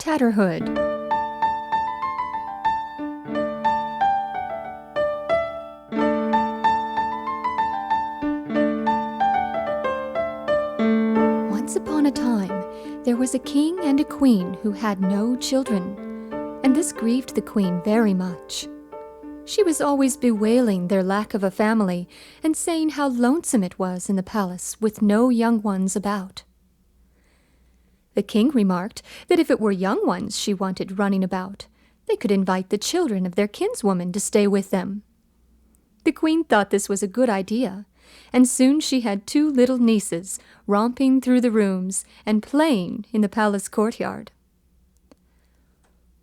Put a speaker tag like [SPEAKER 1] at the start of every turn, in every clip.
[SPEAKER 1] Tatterhood. Once upon a time, there was a king and a queen who had no children, and this grieved the queen very much. She was always bewailing their lack of a family and saying how lonesome it was in the palace with no young ones about. The king remarked that if it were young ones she wanted running about, they could invite the children of their kinswoman to stay with them. The queen thought this was a good idea, and soon she had 2 little nieces romping through the rooms and playing in the palace courtyard.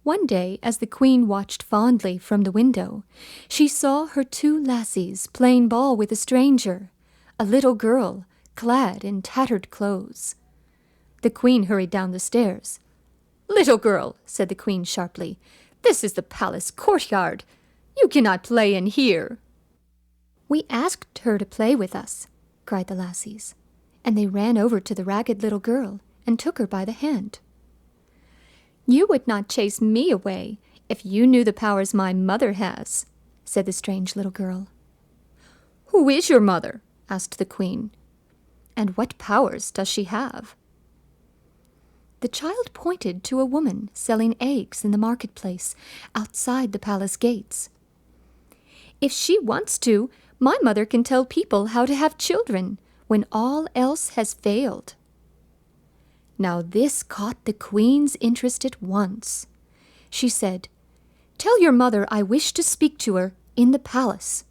[SPEAKER 1] One day, as the queen watched fondly from the window, she saw her 2 lassies playing ball with a stranger, a little girl clad in tattered clothes. The queen hurried down the stairs. "Little girl," said the queen sharply, "this is the palace courtyard. You cannot play in here." "We asked her to play with us," cried the lassies, and they ran over to the ragged little girl and took her by the hand. "You would not chase me away if you knew the powers my mother has," said the strange little girl. "Who is your mother?" asked the queen. "And what powers does she have?" The child pointed to a woman selling eggs in the marketplace outside the palace gates. "If she wants to, my mother can tell people how to have children when all else has failed." Now this caught the queen's interest at once. She said, "Tell your mother I wish to speak to her in the palace."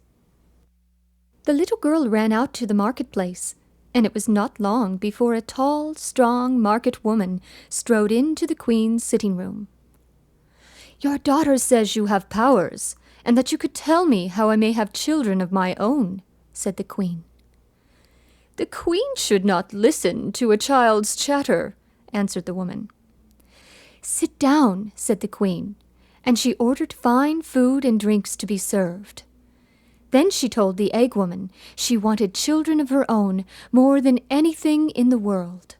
[SPEAKER 1] The little girl ran out to the marketplace, and it was not long before a tall, strong market woman strode into the queen's sitting room. "Your daughter says you have powers, and that you could tell me how I may have children of my own," said the queen. "The queen should not listen to a child's chatter," answered the woman. "Sit down," said the queen, and she ordered fine food and drinks to be served. Then she told the egg woman she wanted children of her own more than anything in the world.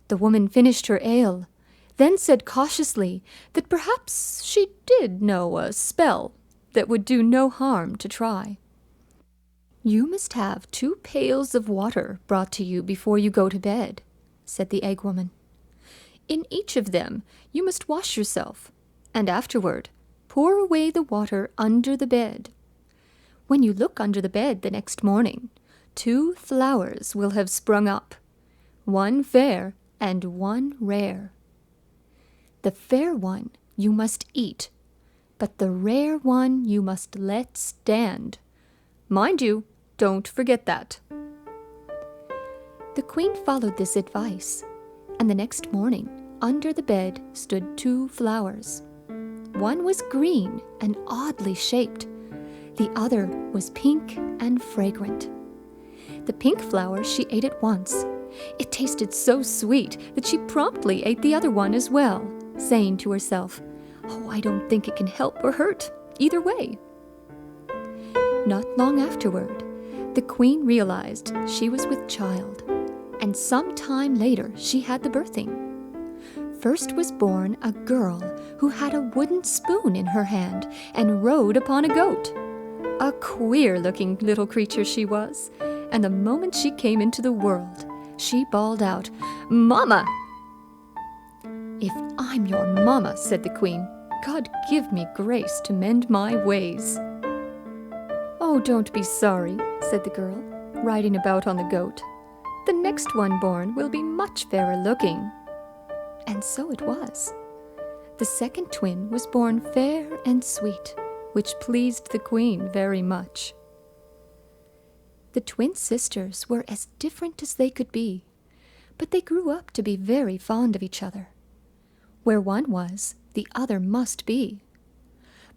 [SPEAKER 1] The woman finished her ale, then said cautiously that perhaps she did know a spell that would do no harm to try. "You must have 2 pails of water brought to you before you go to bed," said the egg woman. "In each of them you must wash yourself, and afterward pour away the water under the bed. When you look under the bed the next morning, 2 flowers will have sprung up, 1 fair and 1 rare. The fair one you must eat, but the rare one you must let stand. Mind you, don't forget that." The queen followed this advice, and the next morning under the bed stood 2 flowers. One was green and oddly shaped. The other was pink and fragrant. The pink flower she ate at once. It tasted so sweet that she promptly ate the other one as well, saying to herself, "Oh, I don't think it can help or hurt, either way." Not long afterward, the queen realized she was with child, and some time later she had the birthing. First was born a girl who had a wooden spoon in her hand and rode upon a goat. A queer-looking little creature she was, and the moment she came into the world, she bawled out, "Mama!" "If I'm your mama," said the queen, "God give me grace to mend my ways." "Oh, don't be sorry," said the girl, riding about on the goat. "The next one born will be much fairer looking." And so it was. The second twin was born fair and sweet, which pleased the queen very much. The twin sisters were as different as they could be, but they grew up to be very fond of each other. Where one was, the other must be.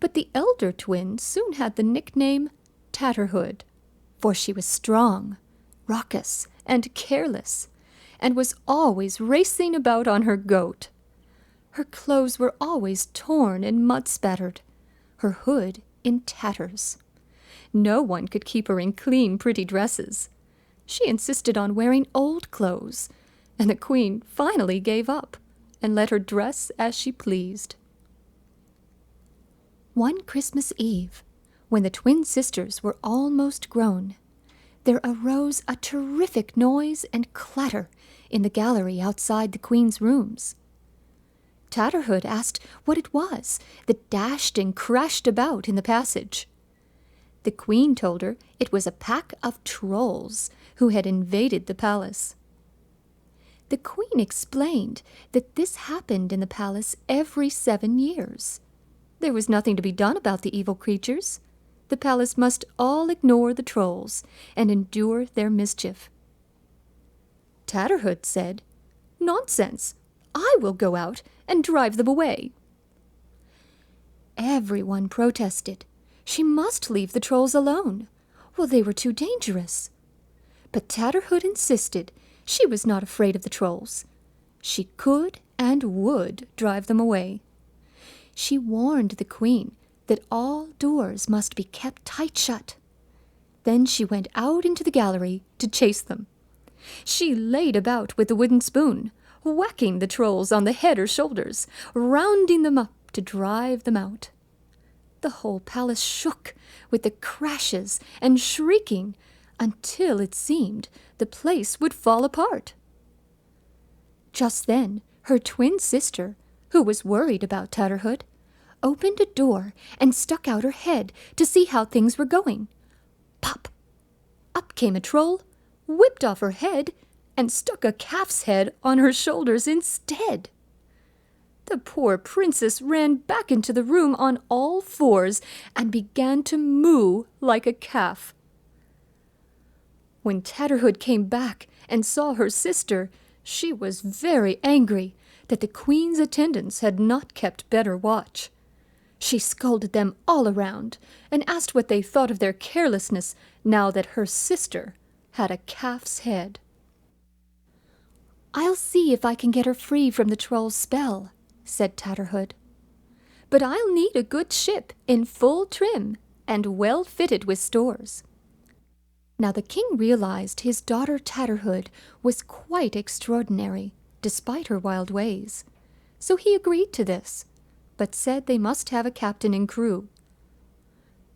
[SPEAKER 1] But the elder twin soon had the nickname Tatterhood, for she was strong, raucous, and careless, and was always racing about on her goat. Her clothes were always torn and mud-spattered, her hood in tatters. No one could keep her in clean, pretty dresses. She insisted on wearing old clothes, and the queen finally gave up and let her dress as she pleased. One Christmas Eve, when the twin sisters were almost grown, there arose a terrific noise and clatter in the gallery outside the Queen's rooms. Tatterhood asked what it was that dashed and crashed about in the passage. The Queen told her it was a pack of trolls who had invaded the palace. The Queen explained that this happened in the palace every 7 years. There was nothing to be done about the evil creatures. The palace must all ignore the trolls and endure their mischief. Tatterhood said, "Nonsense! I will go out and drive them away." Everyone protested. She must leave the trolls alone. Well, they were too dangerous. But Tatterhood insisted she was not afraid of the trolls. She could and would drive them away. She warned the Queen that all doors must be kept tight shut. Then she went out into the gallery to chase them. She laid about with the wooden spoon, whacking the trolls on the head or shoulders, rounding them up to drive them out. The whole palace shook with the crashes and shrieking until it seemed the place would fall apart. Just then, her twin sister, who was worried about Tatterhood, opened a door and stuck out her head to see how things were going. Pop! Up came a troll, whipped off her head, and stuck a calf's head on her shoulders instead. The poor princess ran back into the room on all fours and began to moo like a calf. When Tatterhood came back and saw her sister, she was very angry that the Queen's attendants had not kept better watch. She scolded them all around and asked what they thought of their carelessness now that her sister had a calf's head. "I'll see if I can get her free from the troll's spell," said Tatterhood. "But I'll need a good ship in full trim and well fitted with stores." Now the king realized his daughter Tatterhood was quite extraordinary, despite her wild ways. So he agreed to this, but said they must have a captain and crew.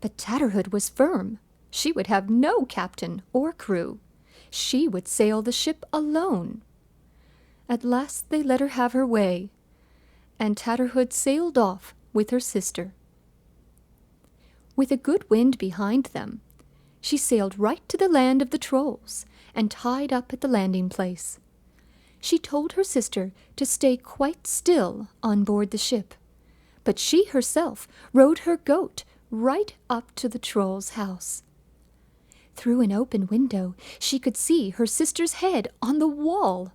[SPEAKER 1] But Tatterhood was firm. She would have no captain or crew. She would sail the ship alone. At last they let her have her way, and Tatterhood sailed off with her sister. With a good wind behind them, she sailed right to the land of the trolls and tied up at the landing place. She told her sister to stay quite still on board the ship, but she herself rode her goat right up to the troll's house. Through an open window, she could see her sister's head on the wall.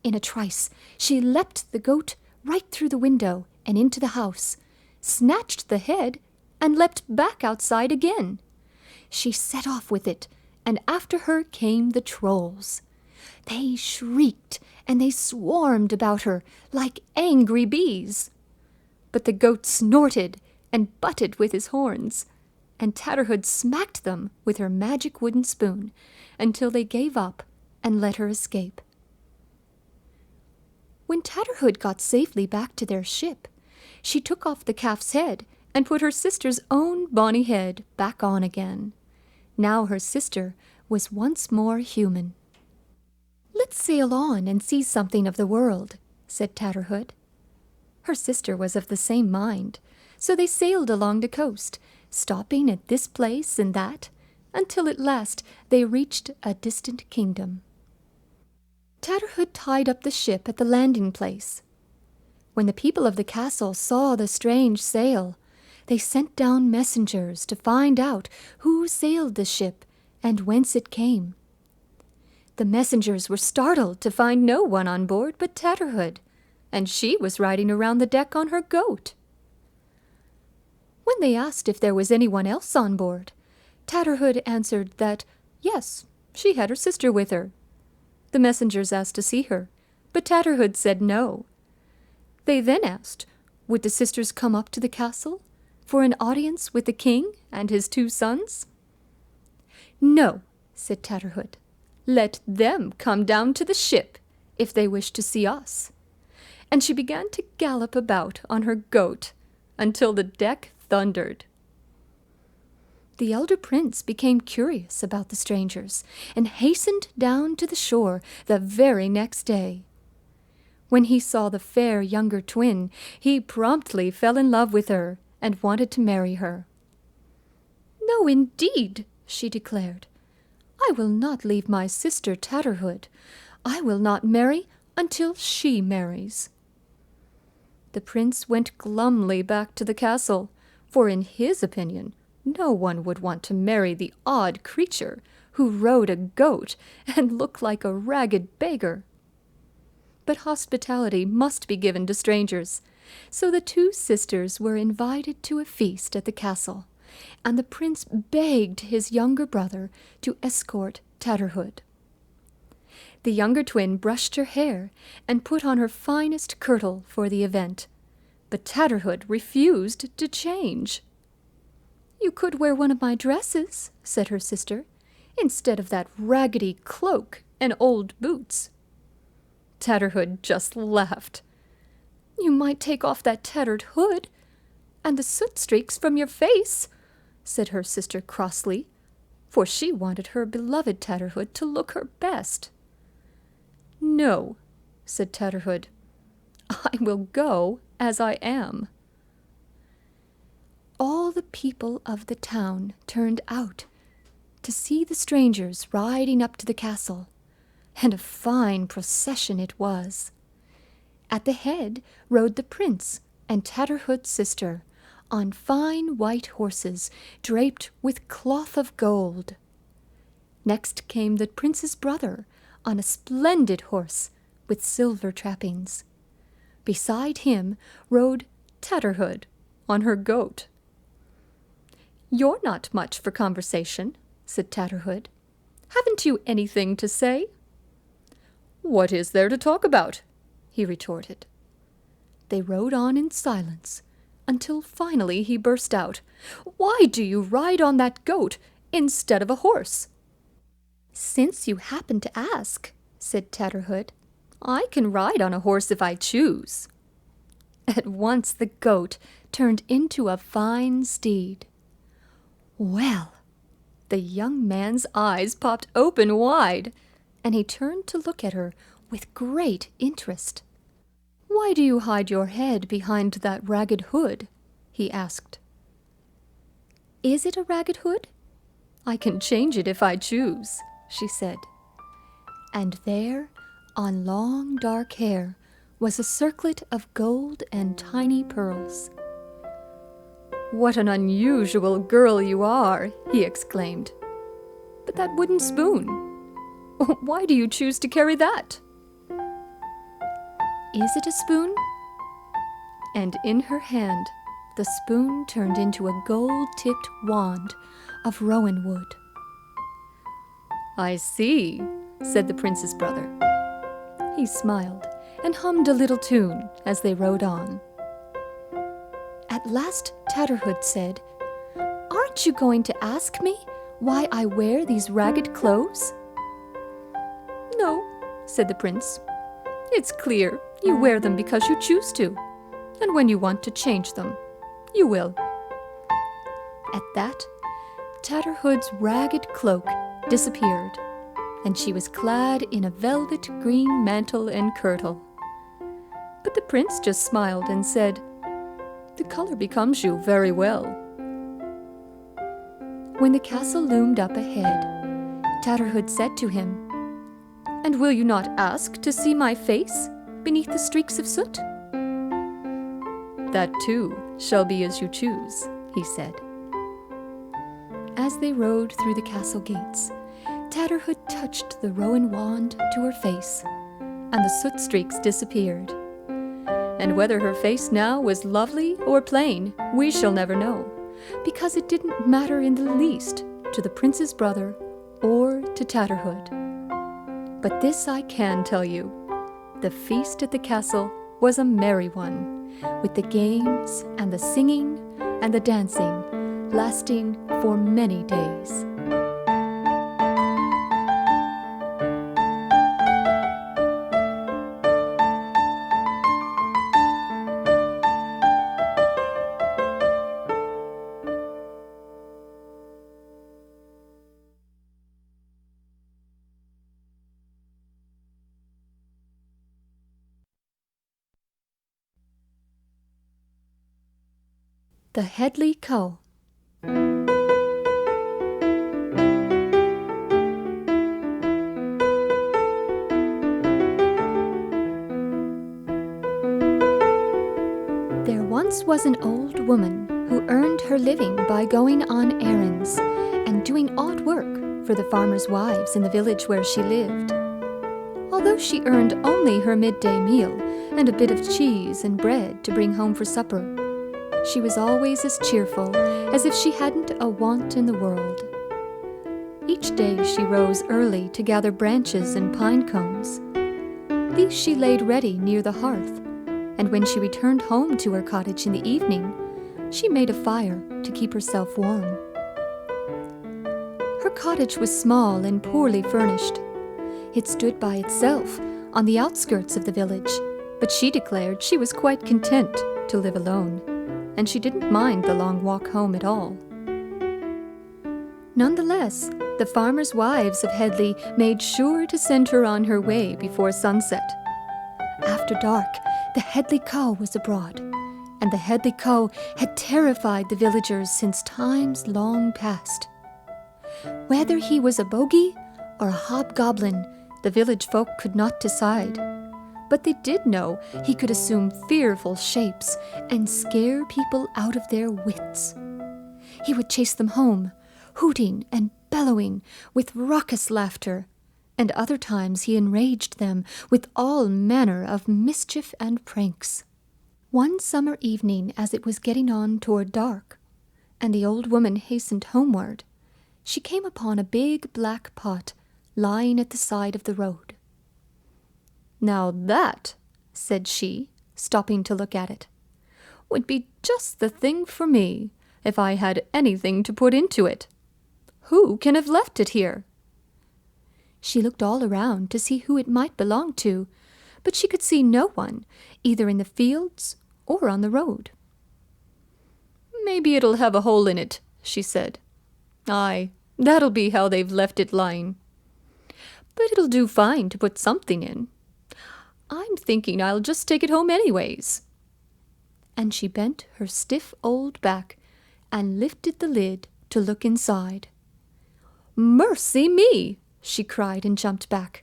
[SPEAKER 1] In a trice, she leapt the goat right through the window and into the house, snatched the head, and leapt back outside again. She set off with it, and after her came the trolls. They shrieked and they swarmed about her like angry bees. But the goat snorted and butted with his horns, and Tatterhood smacked them with her magic wooden spoon until they gave up and let her escape. When Tatterhood got safely back to their ship, she took off the calf's head and put her sister's own bonny head back on again. Now her sister was once more human. "Let's sail on and see something of the world," said Tatterhood. Her sister was of the same mind, so they sailed along the coast, stopping at this place and that, until at last they reached a distant kingdom. Tatterhood tied up the ship at the landing place. When the people of the castle saw the strange sail, they sent down messengers to find out who sailed the ship and whence it came. The messengers were startled to find no one on board but Tatterhood, and she was riding around the deck on her goat. When they asked if there was anyone else on board, Tatterhood answered that, yes, she had her sister with her. The messengers asked to see her, but Tatterhood said no. They then asked, would the sisters come up to the castle for an audience with the king and his 2 sons? "No," said Tatterhood. "Let them come down to the ship if they wish to see us. and she began to gallop about on her goat until the deck thundered. The elder prince became curious about the strangers and hastened down to the shore the very next day. When he saw the fair younger twin, he promptly fell in love with her and wanted to marry her. "No, indeed," she declared. "I will not leave my sister Tatterhood. I will not marry until she marries." The prince went glumly back to the castle, for in his opinion, no one would want to marry the odd creature who rode a goat and looked like a ragged beggar. But hospitality must be given to strangers, so the two sisters were invited to a feast at the castle, and the prince begged his younger brother to escort Tatterhood. The younger twin brushed her hair and put on her finest kirtle for the event, but Tatterhood refused to change. "You could wear one of my dresses," said her sister, "instead of that raggedy cloak and old boots." Tatterhood just laughed. "You might take off that tattered hood and the soot streaks from your face," said her sister crossly, for she wanted her beloved Tatterhood to look her best. "No," said Tatterhood, "I will go as I am." All the people of the town turned out to see the strangers riding up to the castle, and a fine procession it was. At the head rode the prince and Tatterhood's sister on fine white horses draped with cloth of gold. Next came the prince's brother on a splendid horse with silver trappings. Beside him rode Tatterhood on her goat. "You're not much for conversation," said Tatterhood. "Haven't you anything to say?" "What is there to talk about?" he retorted. They rode on in silence until finally he burst out, "Why do you ride on that goat instead of a horse?" "Since you happen to ask," said Tatterhood, "I can ride on a horse if I choose." At once the goat turned into a fine steed. Well, the young man's eyes popped open wide, and he turned to look at her with great interest. "Why do you hide your head behind that ragged hood?" he asked. "Is it a ragged hood? I can change it if I choose," she said. And there, on long dark hair, was a circlet of gold and tiny pearls. "What an unusual girl you are!" he exclaimed. "But that wooden spoon, why do you choose to carry that?" "Is it a spoon?" And in her hand the spoon turned into a gold-tipped wand of rowan wood. "I see," said the prince's brother. He smiled and hummed a little tune as they rode on. At last Tatterhood said, "Aren't you going to ask me why I wear these ragged clothes?" "No," said the prince. "It's clear you wear them because you choose to, and when you want to change them, you will." At that, Tatterhood's ragged cloak disappeared, and she was clad in a velvet green mantle and kirtle. But the prince just smiled and said, "The color becomes you very well." When the castle loomed up ahead, Tatterhood said to him, "And will you not ask to see my face beneath the streaks of soot?" "That too shall be as you choose," he said. As they rode through the castle gates, Tatterhood touched the rowan wand to her face, and the soot streaks disappeared. And whether her face now was lovely or plain, we shall never know, because it didn't matter in the least to the prince's brother or to Tatterhood. But this I can tell you, the feast at the castle was a merry one, with the games and the singing and the dancing lasting for many days. The Headley Cow. There once was an old woman who earned her living by going on errands and doing odd work for the farmers' wives in the village where she lived. Although she earned only her midday meal and a bit of cheese and bread to bring home for supper, she was always as cheerful as if she hadn't a want in the world. Each day she rose early to gather branches and pine cones. These she laid ready near the hearth, and when she returned home to her cottage in the evening, she made a fire to keep herself warm. Her cottage was small and poorly furnished. It stood by itself on the outskirts of the village, but she declared she was quite content to live alone, and she didn't mind the long walk home at all. Nonetheless, the farmers' wives of Headley made sure to send her on her way before sunset. After dark, the Headley Cow was abroad, and the Headley Cow had terrified the villagers since times long past. Whether he was a bogey or a hobgoblin, the village folk could not decide, but they did know he could assume fearful shapes and scare people out of their wits. He would chase them home, hooting and bellowing with raucous laughter, and other times he enraged them with all manner of mischief and pranks. One summer evening, as it was getting on toward dark, and the old woman hastened homeward, she came upon a big black pot lying at the side of the road. "Now that," said she, stopping to look at it, "would be just the thing for me, if I had anything to put into it. Who can have left it here?" She looked all around to see who it might belong to, but she could see no one, either in the fields or on the road. "Maybe it'll have a hole in it," she said. "Aye, that'll be how they've left it lying. But it'll do fine to put something in. I'm thinking I'll just take it home anyways." And she bent her stiff old back and lifted the lid to look inside. "Mercy me!" she cried and jumped back.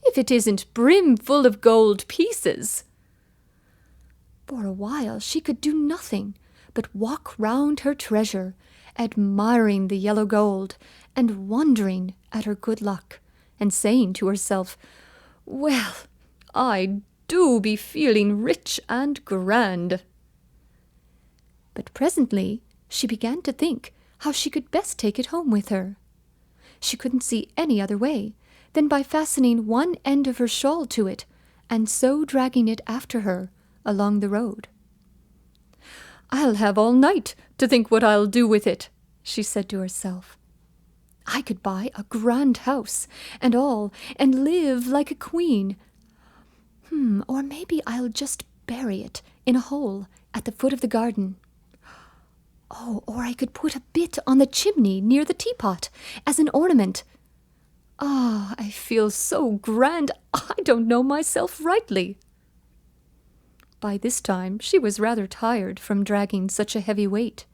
[SPEAKER 1] "If it isn't brimful of gold pieces!" For a while she could do nothing but walk round her treasure, admiring the yellow gold and wondering at her good luck, and saying to herself, "Well, I do be feeling rich and grand." But presently she began to think how she could best take it home with her. She couldn't see any other way than by fastening one end of her shawl to it, and so dragging it after her along the road. "I'll have all night to think what I'll do with it," she said to herself. "I could buy a grand house and all, and live like a queen. Or maybe I'll just bury it in a hole at the foot of the garden. Oh, or I could put a bit on the chimney near the teapot as an ornament. Ah, I feel so grand I don't know myself rightly." By this time she was rather tired from dragging such a heavy weight,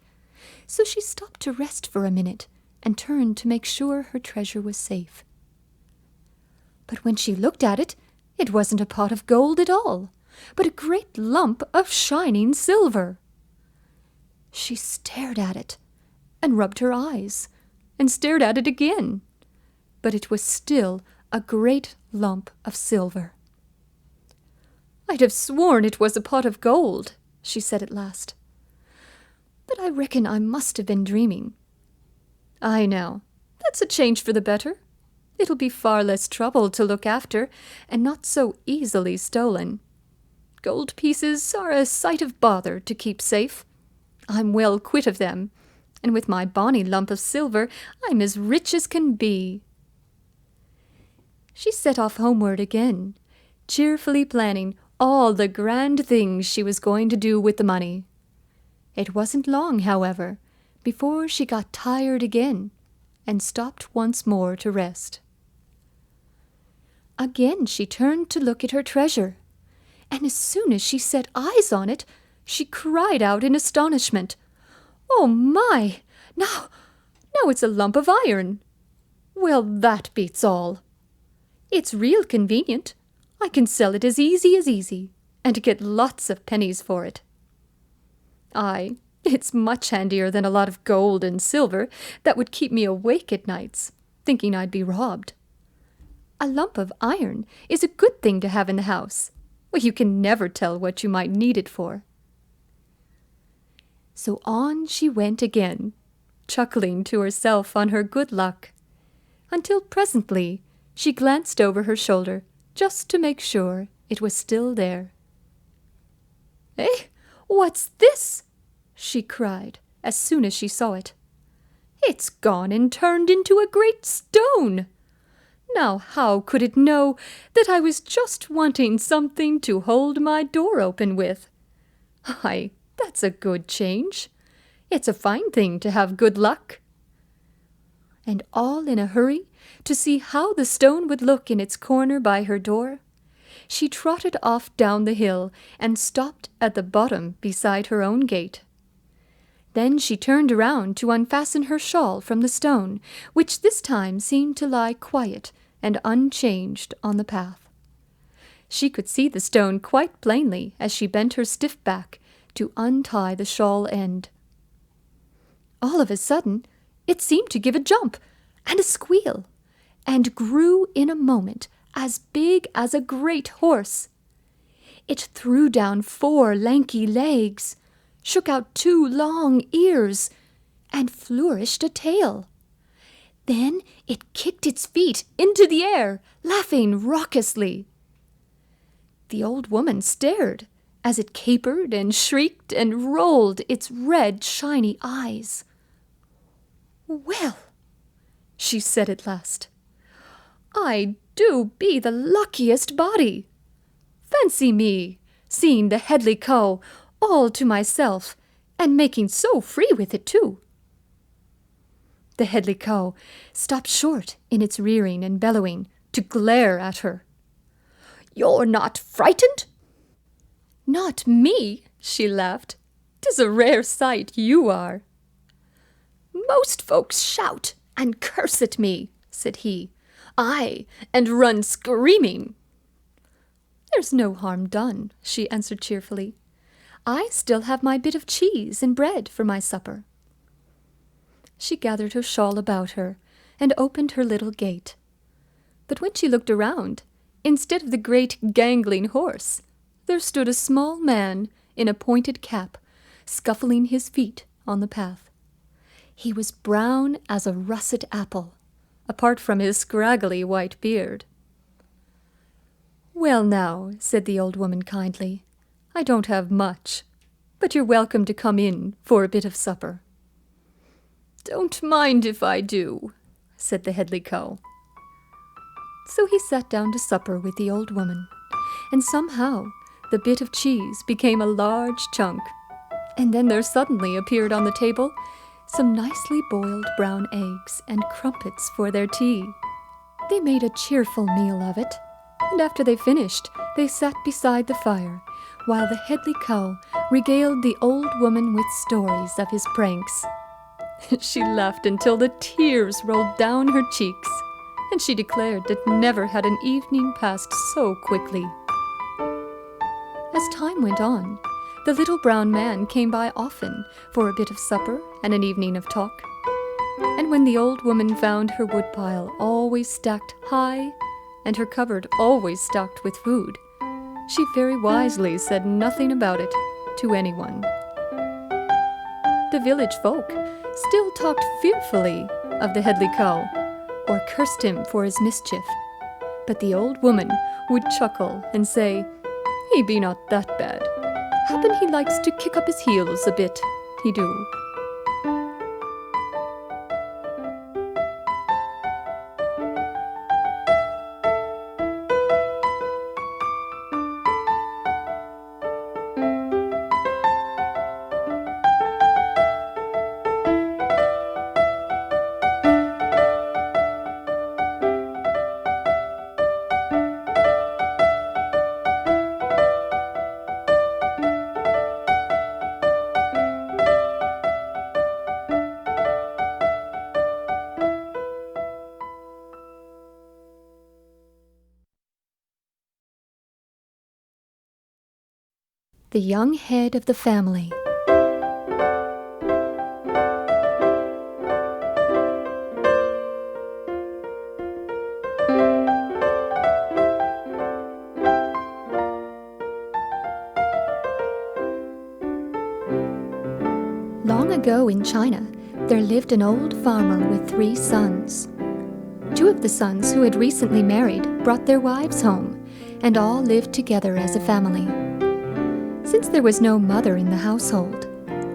[SPEAKER 1] so she stopped to rest for a minute and turned to make sure her treasure was safe. But when she looked at it, it wasn't a pot of gold at all, but a great lump of shining silver. She stared at it, and rubbed her eyes, and stared at it again, but it was still a great lump of silver. "I'd have sworn it was a pot of gold," she said at last. "But I reckon I must have been dreaming. Aye now, that's a change for the better. It'll be far less trouble to look after, and not so easily stolen. Gold pieces are a sight of bother to keep safe. I'm well quit of them, and with my bonny lump of silver I'm as rich as can be." She set off homeward again, cheerfully planning all the grand things she was going to do with the money. It wasn't long, however, before she got tired again and stopped once more to rest. Again she turned to look at her treasure, and as soon as she set eyes on it, she cried out in astonishment, Oh my! Now it's a lump of iron. Well, that beats all. It's real convenient. I can sell it as easy, and get lots of pennies for it. Aye, it's much handier than a lot of gold and silver that would keep me awake at nights, thinking I'd be robbed. A lump of iron is a good thing to have in the house. Well, you can never tell what you might need it for. So on she went again, chuckling to herself on her good luck, until presently she glanced over her shoulder just to make sure it was still there. "Eh, what's this?" she cried as soon as she saw it. "It's gone and turned into a great stone. Now how could it know that I was just wanting something to hold my door open with? Aye, that's a good change. It's a fine thing to have good luck." And all in a hurry to see how the stone would look in its corner by her door, she trotted off down the hill and stopped at the bottom beside her own gate. Then she turned around to unfasten her shawl from the stone, which this time seemed to lie quiet and unchanged on the path. She could see the stone quite plainly as she bent her stiff back to untie the shawl end. All of a sudden, it seemed to give a jump and a squeal, and grew in a moment as big as a great horse. It threw down 4 lanky legs, shook out 2 long ears, and flourished a tail. Then it kicked its feet into the air, laughing raucously. The old woman stared as it capered and shrieked and rolled its red, shiny eyes. "Well," she said at last, "I do be the luckiest body. Fancy me seeing the Headley cow all to myself, and making so free with it too." The Headley cow stopped short in its rearing and bellowing to glare at her. "You're not frightened?" "Not me," she laughed. "'Tis a rare sight you are." "Most folks shout and curse at me," said he. "Aye, and run screaming." "There's no harm done," she answered cheerfully. "I still have my bit of cheese and bread for my supper." She gathered her shawl about her and opened her little gate. But when she looked around, instead of the great gangling horse, there stood a small man in a pointed cap, scuffling his feet on the path. He was brown as a russet apple, apart from his scraggly white beard. "Well now," said the old woman kindly, "I don't have much, but you're welcome to come in for a bit of supper." "Don't mind if I do," said the Headley cow. So he sat down to supper with the old woman, and somehow the bit of cheese became a large chunk, and then there suddenly appeared on the table some nicely boiled brown eggs and crumpets for their tea. They made a cheerful meal of it, and after they finished, they sat beside the fire, while the Headley cow regaled the old woman with stories of his pranks. She laughed until the tears rolled down her cheeks, and she declared that never had an evening passed so quickly. As time went on, the little brown man came by often for a bit of supper and an evening of talk. And when the old woman found her woodpile always stacked high and her cupboard always stocked with food, she very wisely said nothing about it to anyone. The village folk still talked fearfully of the Headley cow, or cursed him for his mischief, but the old woman would chuckle and say, "He be not that bad. Happen he likes to kick up his heels a bit, he do." The young head of the family. Long ago in China, there lived an old farmer with 3 sons. 2 of the sons, who had recently married, brought their wives home, and all lived together as a family. Since there was no mother in the household,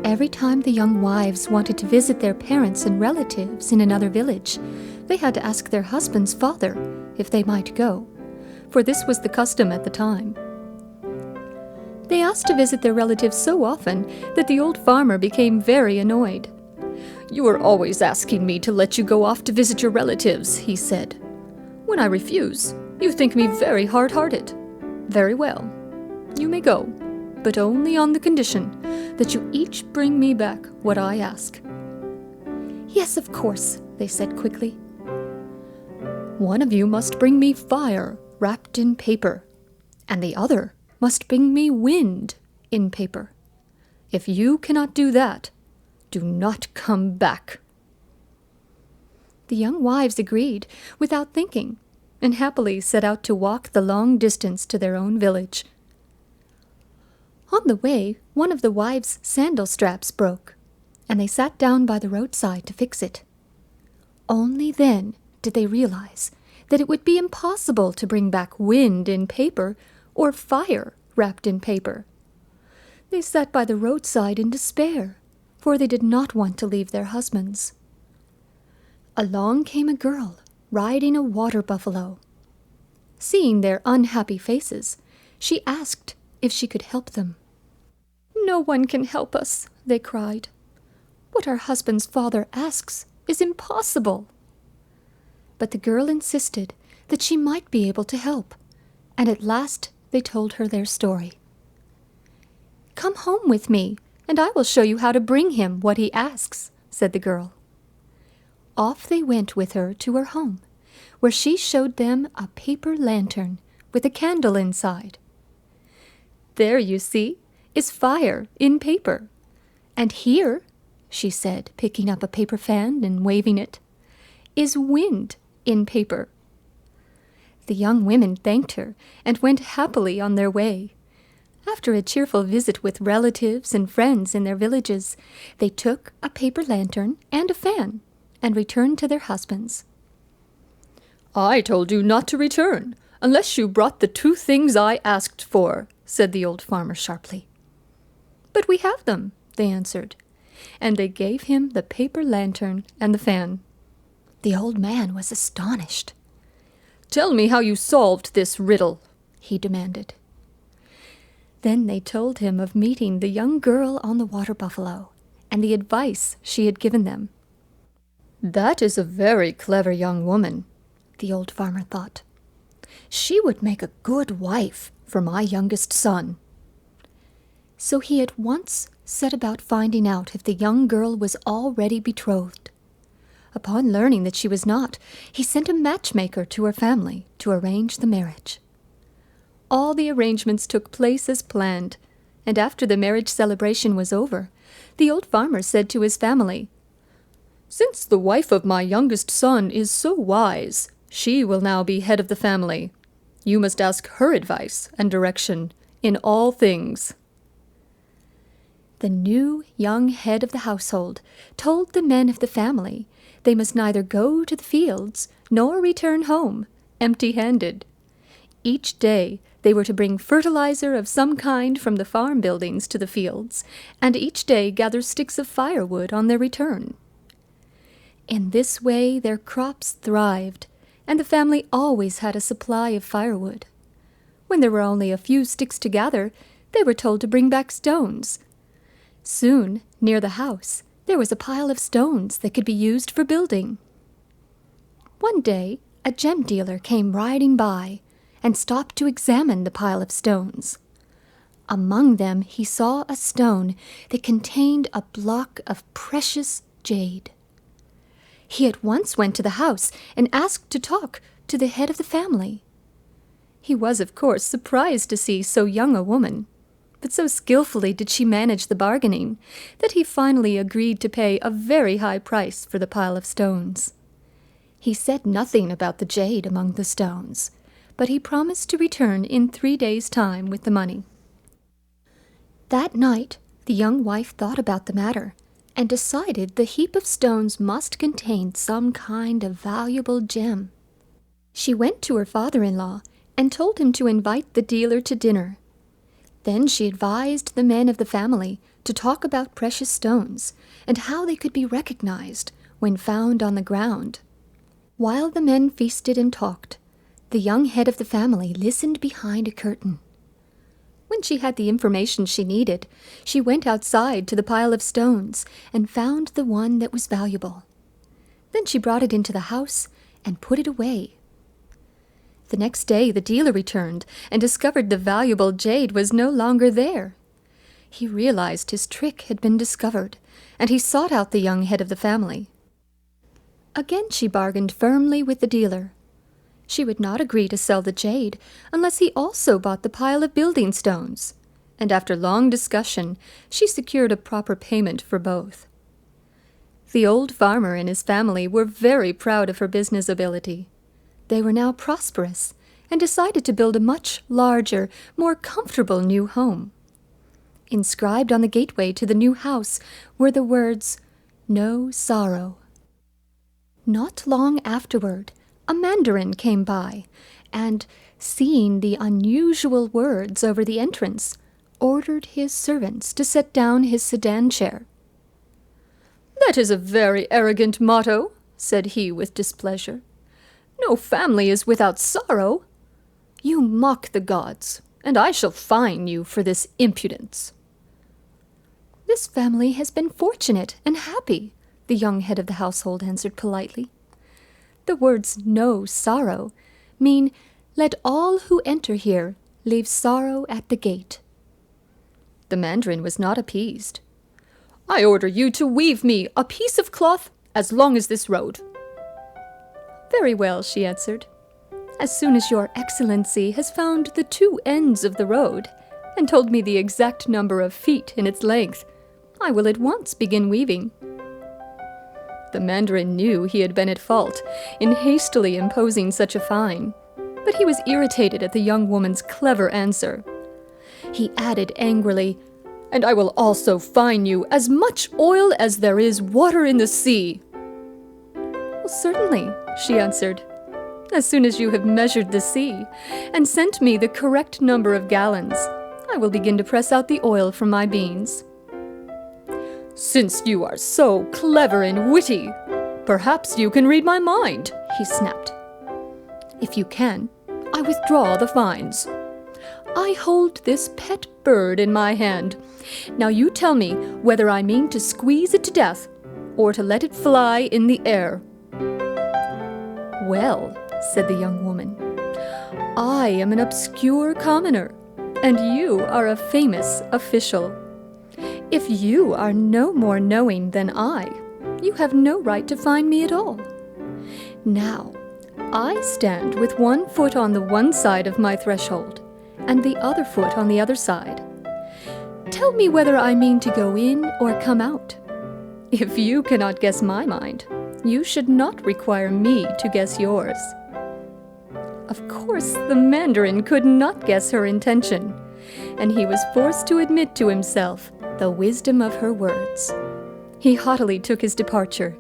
[SPEAKER 1] every time the young wives wanted to visit their parents and relatives in another village, they had to ask their husband's father if they might go, for this was the custom at the time. They asked to visit their relatives so often that the old farmer became very annoyed. "You are always asking me to let you go off to visit your relatives," he said. "When I refuse, you think me very hard-hearted. Very well, you may go, but only on the condition that you each bring me back what I ask." "Yes, of course," they said quickly. "One of you must bring me fire wrapped in paper, and the other must bring me wind in paper. If you cannot do that, do not come back." The young wives agreed without thinking, and happily set out to walk the long distance to their own village. On the way, one of the wives' sandal straps broke, and they sat down by the roadside to fix it. Only then did they realize that it would be impossible to bring back wind in paper or fire wrapped in paper. They sat by the roadside in despair, for they did not want to leave their husbands. Along came a girl riding a water buffalo. Seeing their unhappy faces, she asked if she could help them. "No one can help us," they cried. "What our husband's father asks is impossible." But the girl insisted that she might be able to help, and at last they told her their story. "Come home with me, and I will show you how to bring him what he asks," said the girl. Off they went with her to her home, where she showed them a paper lantern with a candle inside. "There, you see, is fire in paper. And here," she said, picking up a paper fan and waving it, "is wind in paper." The young women thanked her and went happily on their way. After a cheerful visit with relatives and friends in their villages, they took a paper lantern and a fan and returned to their husbands. "I told you not to return unless you brought the 2 things I asked for," said the old farmer sharply. "But we have them," they answered, and they gave him the paper lantern and the fan. The old man was astonished. "Tell me how you solved this riddle," he demanded. Then they told him of meeting the young girl on the water buffalo and the advice she had given them. "That is a very clever young woman," the old farmer thought. "She would make a good wife for my youngest son." So he at once set about finding out if the young girl was already betrothed. Upon learning that she was not, he sent a matchmaker to her family to arrange the marriage. All the arrangements took place as planned, and after the marriage celebration was over, the old farmer said to his family, "Since the wife of my youngest son is so wise, she will now be head of the family. You must ask her advice and direction in all things." The new young head of the household told the men of the family they must neither go to the fields nor return home empty-handed. Each day they were to bring fertilizer of some kind from the farm buildings to the fields, and each day gather sticks of firewood on their return. In this way their crops thrived, and the family always had a supply of firewood. When there were only a few sticks to gather, they were told to bring back stones. Soon, near the house, there was a pile of stones that could be used for building. One day, a gem dealer came riding by and stopped to examine the pile of stones. Among them he saw a stone that contained a block of precious jade. He at once went to the house and asked to talk to the head of the family. He was, of course, surprised to see so young a woman, but so skillfully did she manage the bargaining that he finally agreed to pay a very high price for the pile of stones. He said nothing about the jade among the stones, but he promised to return in 3 days' time with the money. That night, the young wife thought about the matter and decided the heap of stones must contain some kind of valuable gem. She went to her father-in-law and told him to invite the dealer to dinner. Then she advised the men of the family to talk about precious stones and how they could be recognized when found on the ground. While the men feasted and talked, the young head of the family listened behind a curtain. When she had the information she needed, she went outside to the pile of stones and found the one that was valuable. Then she brought it into the house and put it away. The next day the dealer returned and discovered the valuable jade was no longer there. He realized his trick had been discovered, and he sought out the young head of the family. Again she bargained firmly with the dealer. She would not agree to sell the jade unless he also bought the pile of building stones, and after long discussion she secured a proper payment for both. The old farmer and his family were very proud of her business ability. They were now prosperous and decided to build a much larger, more comfortable new home. Inscribed on the gateway to the new house were the words, "No sorrow." Not long afterward, a mandarin came by and, seeing the unusual words over the entrance, ordered his servants to set down his sedan chair. "That is a very arrogant motto," said he with displeasure. "No family is without sorrow. You mock the gods, and I shall fine you for this impudence." "This family has been fortunate and happy," the young head of the household answered politely. The words "no sorrow" mean, "Let all who enter here leave sorrow at the gate." The mandarin was not appeased. "I order you to weave me a piece of cloth as long as this road." "Very well," she answered. "As soon as your excellency has found the 2 ends of the road and told me the exact number of feet in its length, I will at once begin weaving." The mandarin knew he had been at fault in hastily imposing such a fine, but he was irritated at the young woman's clever answer. He added angrily, "And I will also fine you as much oil as there is water in the sea." "Well, certainly," she answered, "as soon as you have measured the sea and sent me the correct number of gallons, I will begin to press out the oil from my beans." "Since you are so clever and witty, perhaps you can read my mind," he snapped. "If you can, I withdraw the fines. I hold this pet bird in my hand. Now you tell me whether I mean to squeeze it to death or to let it fly in the air." "Well," said the young woman, "I am an obscure commoner, and you are a famous official. If you are no more knowing than I, you have no right to fine me at all. Now, I stand with 1 foot on the one side of my threshold, and the other foot on the other side. Tell me whether I mean to go in or come out. If you cannot guess my mind, you should not require me to guess yours." Of course, the mandarin could not guess her intention, and he was forced to admit to himself the wisdom of her words. He haughtily took his departure,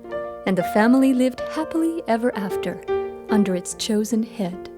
[SPEAKER 1] and the family lived happily ever after under its chosen head.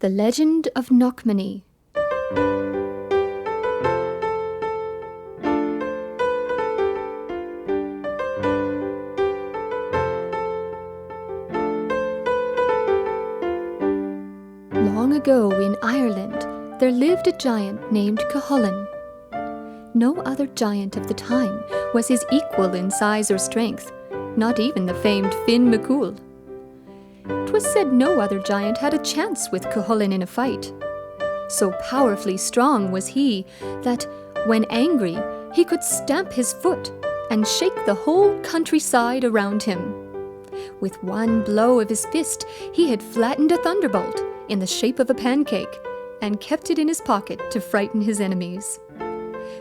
[SPEAKER 1] The Legend of Knockmany. Long ago in Ireland, there lived a giant named Cuchulainn. No other giant of the time was his equal in size or strength, not even the famed Finn McCool. 'Twas said no other giant had a chance with Cuchulainn in a fight. So powerfully strong was he that, when angry, he could stamp his foot and shake the whole countryside around him. With one blow of his fist, he had flattened a thunderbolt in the shape of a pancake and kept it in his pocket to frighten his enemies.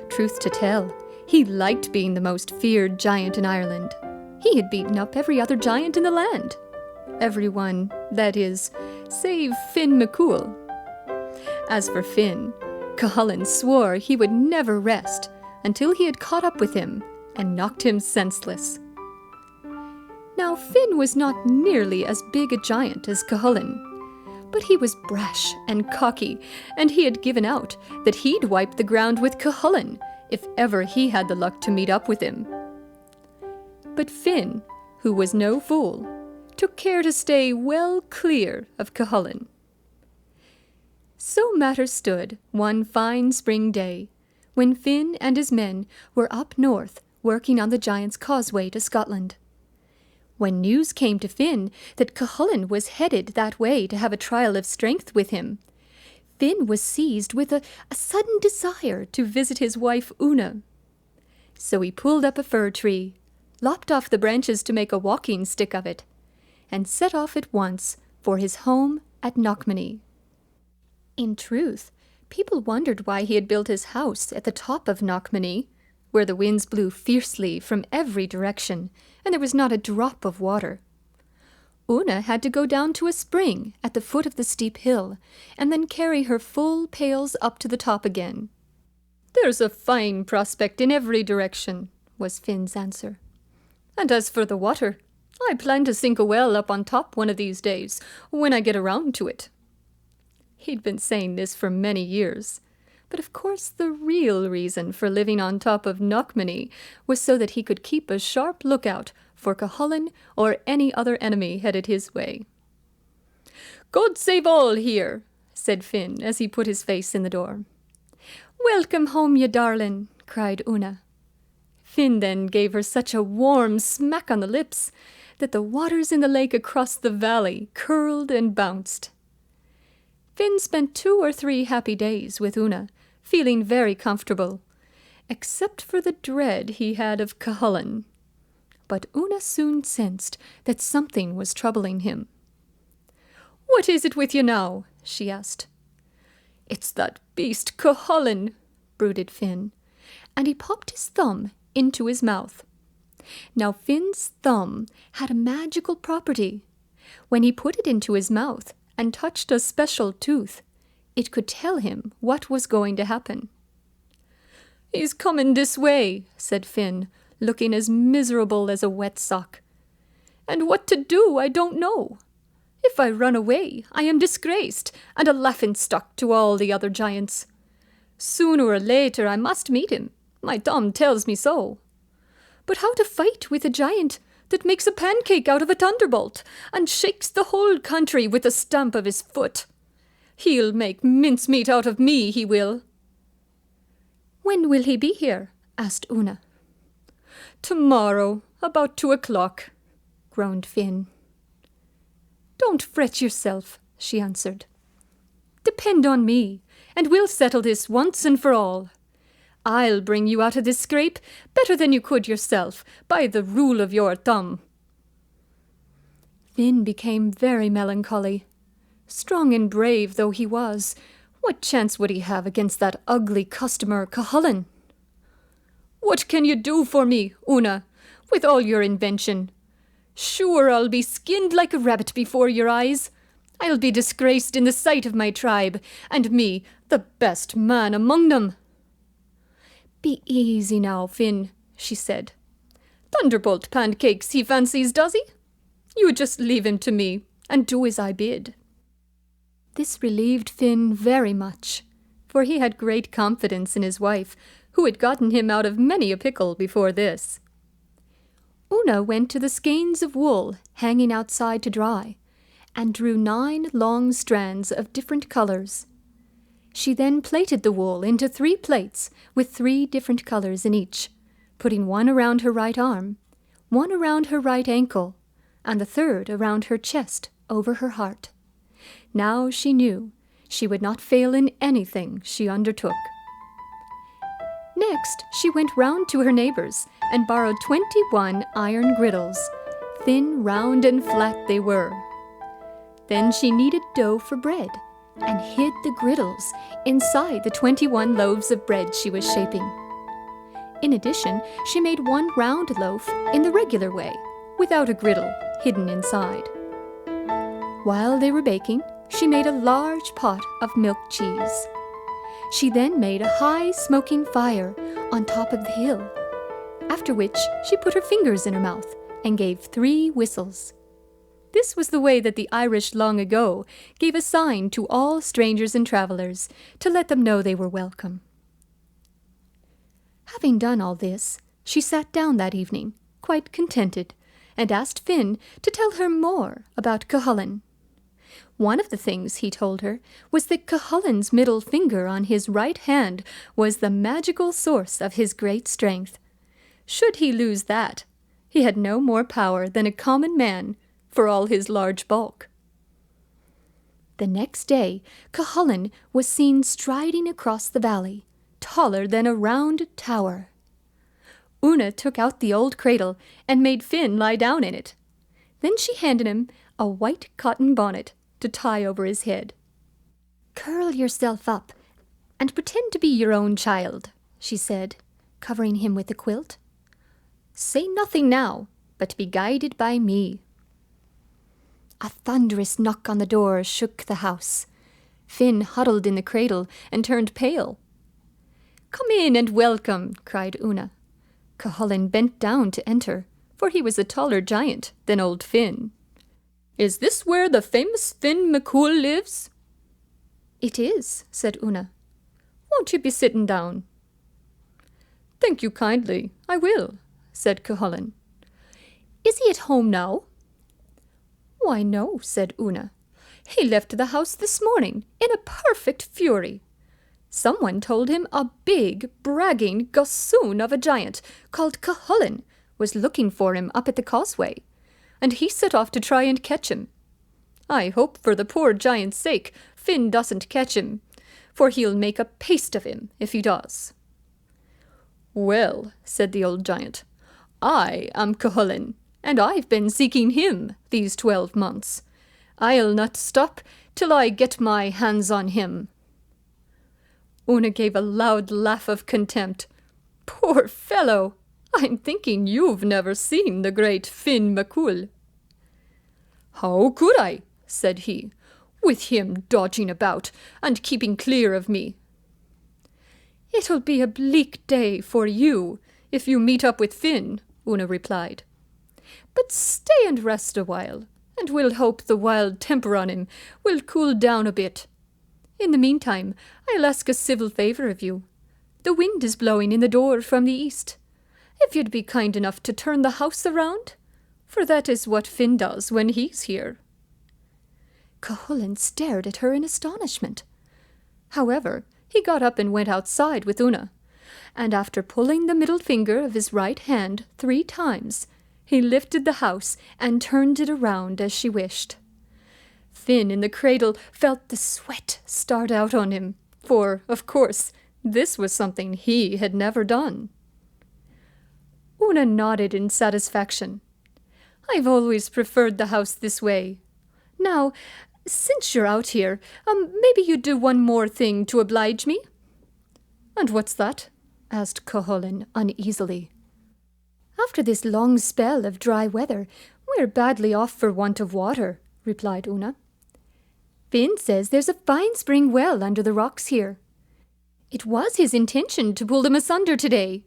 [SPEAKER 1] Truth to tell, he liked being the most feared giant in Ireland. He had beaten up every other giant in the land. Everyone, that is, save Finn McCool. As for Finn, Cuchulainn swore he would never rest until he had caught up with him and knocked him senseless. Now Finn was not nearly as big a giant as Cuchulainn, but he was brash and cocky, and he had given out that he'd wipe the ground with Cuchulainn if ever he had the luck to meet up with him. But Finn, who was no fool, took care to stay well clear of Cuchulainn. So matters stood one fine spring day, when Finn and his men were up north working on the giant's causeway to Scotland. When news came to Finn that Cuchulainn was headed that way to have a trial of strength with him, Finn was seized with a sudden desire to visit his wife Una. So he pulled up a fir tree, lopped off the branches to make a walking stick of it, and set off at once for his home at Knockmany. In truth, people wondered why he had built his house at the top of Knockmany, where the winds blew fiercely from every direction, and there was not a drop of water. Una had to go down to a spring at the foot of the steep hill, and then carry her full pails up to the top again. "There's a fine prospect in every direction," was Finn's answer. "And as for the water, I plan to sink a well up on top one of these days, when I get around to it." He'd been saying this for many years, but of course the real reason for living on top of Knockmany was so that he could keep a sharp lookout for Cuchulainn or any other enemy headed his way. "God save all here," said Finn as he put his face in the door. "Welcome home, ye darlin'," cried Una. Finn then gave her such a warm smack on the lips that the waters in the lake across the valley curled and bounced. Finn spent 2 or 3 happy days with Una, feeling very comfortable, except for the dread he had of Cuchulainn. But Una soon sensed that something was troubling him. "What is it with you now?" she asked. "It's that beast Cuchulainn," brooded Finn, and he popped his thumb into his mouth. Now Finn's thumb had a magical property. When he put it into his mouth and touched a special tooth, it could tell him what was going to happen. "He's coming this way," said Finn, looking as miserable as a wet sock. "And what to do I don't know. If I run away, I am disgraced and a laughing-stock to all the other giants. Sooner or later I must meet him. My thumb tells me so. But how to fight with a giant that makes a pancake out of a thunderbolt and shakes the whole country with the stamp of his foot? He'll make mincemeat out of me, he will." "When will he be here?" asked Una. "Tomorrow, about 2 o'clock, groaned Finn. "Don't fret yourself," she answered. "Depend on me, and we'll settle this once and for all. I'll bring you out of this scrape better than you could yourself, by the rule of your thumb." Finn became very melancholy. Strong and brave though he was, what chance would he have against that ugly customer Cuchulainn? "What can you do for me, Una, with all your invention? Sure, I'll be skinned like a rabbit before your eyes. I'll be disgraced in the sight of my tribe, and me the best man among them." "Be easy now, Finn," she said. "Thunderbolt pancakes he fancies, does he? You just leave him to me, and do as I bid." This relieved Finn very much, for he had great confidence in his wife, who had gotten him out of many a pickle before this. Una went to the skeins of wool hanging outside to dry, and drew 9 long strands of different colours. She then plaited the wool into 3 plaits with 3 different colors in each, putting one around her right arm, one around her right ankle, and the third around her chest over her heart. Now she knew she would not fail in anything she undertook. Next, she went round to her neighbors and borrowed 21 iron griddles. Thin, round, and flat they were. Then she kneaded dough for bread and hid the griddles inside the 21 loaves of bread she was shaping. In addition, she made 1 round loaf in the regular way, without a griddle hidden inside. While they were baking, she made a large pot of milk cheese. She then made a high smoking fire on top of the hill, after which she put her fingers in her mouth and gave 3 whistles. This was the way that the Irish long ago gave a sign to all strangers and travelers to let them know they were welcome. Having done all this, she sat down that evening, quite contented, and asked Finn to tell her more about Cuchulainn. One of the things he told her was that Cuchulainn's middle finger on his right hand was the magical source of his great strength. Should he lose that, he had no more power than a common man, for all his large bulk. The next day, Cuchulainn was seen striding across the valley, taller than a round tower. Una took out the old cradle and made Finn lie down in it. Then she handed him a white cotton bonnet to tie over his head. "Curl yourself up and pretend to be your own child," she said, covering him with the quilt. "Say nothing now, but be guided by me." A thunderous knock on the door shook the house. Finn huddled in the cradle and turned pale. "Come in and welcome," cried Una. Cuchulainn bent down to enter, for he was a taller giant than old Finn. "Is this where the famous Finn McCool lives?" "It is," said Una. "Won't you be sitting down?" "Thank you kindly, I will," said Cuchulainn. "Is he at home now?" "Why, no," said Una. "He left the house this morning in a perfect fury. Someone told him a big, bragging gossoon of a giant called Cuchulainn was looking for him up at the causeway, and he set off to try and catch him. I hope for the poor giant's sake Finn doesn't catch him, for he'll make a paste of him if he does." "Well," said the old giant, "I am Cuchulainn, and I've been seeking him these 12 months. I'll not stop till I get my hands on him." Una gave a loud laugh of contempt. "Poor fellow! I'm thinking you've never seen the great Finn McCool." "How could I?" said he, "with him dodging about and keeping clear of me." "It'll be a bleak day for you if you meet up with Finn," Una replied. "But stay and rest a while, and we'll hope the wild temper on him will cool down a bit. In the meantime, I'll ask a civil favour of you. The wind is blowing in the door from the east. If you'd be kind enough to turn the house around, for that is what Finn does when he's here." Cuchulainn stared at her in astonishment. However, he got up and went outside with Una, and after pulling the middle finger of his right hand 3 times, he lifted the house and turned it around as she wished. Finn in the cradle felt the sweat start out on him, for, of course, this was something he had never done. Una nodded in satisfaction. "I've always preferred the house this way. Now, since you're out here, maybe you'd do one more thing to oblige me?" "And what's that?" asked Cuchulainn uneasily. "After this long spell of dry weather, we're badly off for want of water," replied Una. "Finn says there's a fine spring well under the rocks here. It was his intention to pull them asunder today,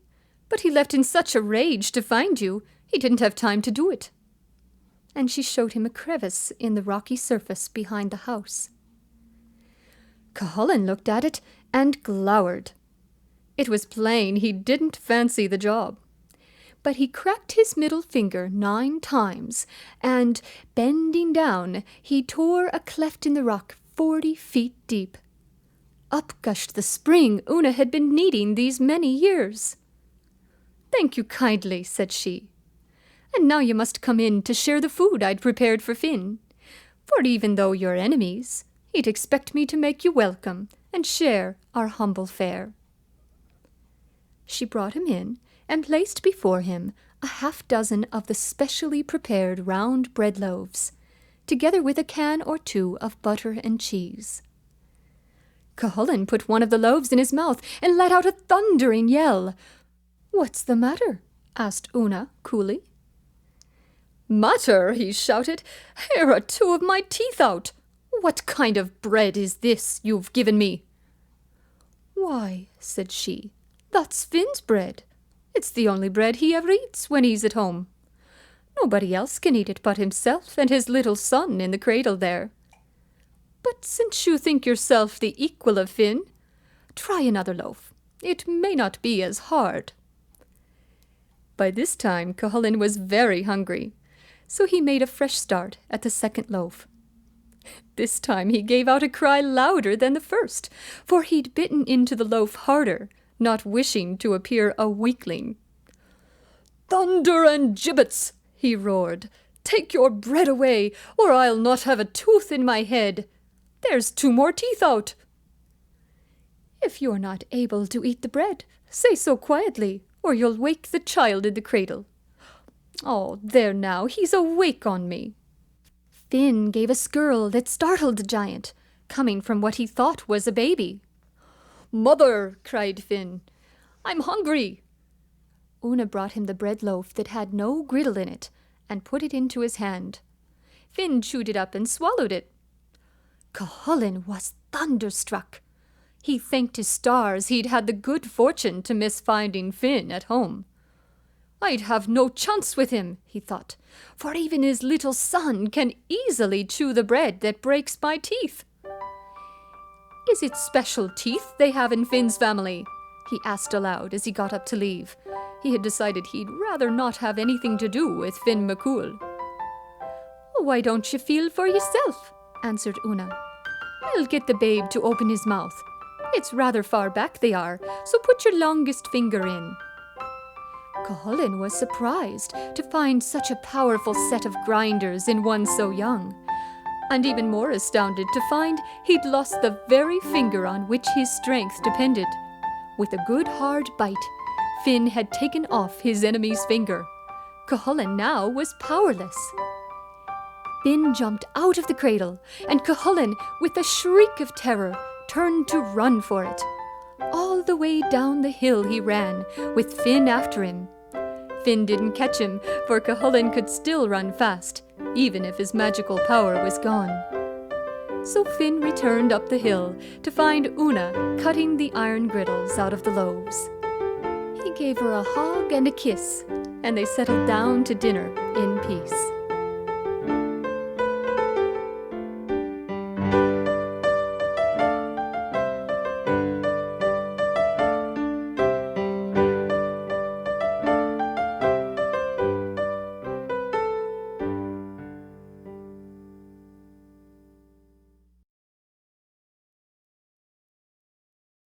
[SPEAKER 1] but he left in such a rage to find you, he didn't have time to do it." And she showed him a crevice in the rocky surface behind the house. Cuchulainn looked at it and glowered. It was plain he didn't fancy the job. But he cracked his middle finger 9 times, and, bending down, he tore a cleft in the rock 40 feet deep. Up gushed the spring Una had been needing these many years. "Thank you kindly," said she. "And now you must come in to share the food I'd prepared for Finn. For even though you're enemies, he'd expect me to make you welcome and share our humble fare." She brought him in and placed before him a half-dozen of the specially prepared round bread loaves, together with a can or two of butter and cheese. Cuchulainn put one of the loaves in his mouth and let out a thundering yell. "What's the matter?" asked Una coolly. "Matter!" he shouted. "Here are two of my teeth out. What kind of bread is this you've given me?" "Why," said she, "that's Finn's bread. It's the only bread he ever eats when he's at home. Nobody else can eat it but himself and his little son in the cradle there. But since you think yourself the equal of Finn, try another loaf. It may not be as hard." By this time Cuchulainn was very hungry, so he made a fresh start at the second loaf. This time he gave out a cry louder than the first, for he'd bitten into the loaf harder, not wishing to appear a weakling. "Thunder and gibbets!" he roared. "Take your bread away, or I'll not have a tooth in my head. There's two more teeth out." "If you're not able to eat the bread, say so quietly, or you'll wake the child in the cradle." "Oh, there now, he's awake on me." Finn gave a skirl that startled the giant, coming from what he thought was a baby. "Mother!" cried Finn. "I'm hungry." Una brought him the bread loaf that had no griddle in it, and put it into his hand. Finn chewed it up and swallowed it. Cuchulainn was thunderstruck. He thanked his stars he'd had the good fortune to miss finding Finn at home. "I'd have no chance with him," he thought, "for even his little son can easily chew the bread that breaks my teeth." "Is it special teeth they have in Finn's family?" he asked aloud as he got up to leave. He had decided he'd rather not have anything to do with Finn McCool. "Why don't you feel for yourself?" answered Una. "I'll get the babe to open his mouth. It's rather far back they are, so put your longest finger in." Cuchulainn was surprised to find such a powerful set of grinders in one so young, and even more astounded to find he'd lost the very finger on which his strength depended. With a good hard bite, Finn had taken off his enemy's finger. Cuchulainn now was powerless. Finn jumped out of the cradle, and Cuchulainn, with a shriek of terror, turned to run for it. All the way down the hill he ran, with Finn after him. Finn didn't catch him, for Cuchulainn could still run fast, even if his magical power was gone. So Finn returned up the hill to find Una cutting the iron griddles out of the loaves. He gave her a hug and a kiss, and they settled down to dinner in peace.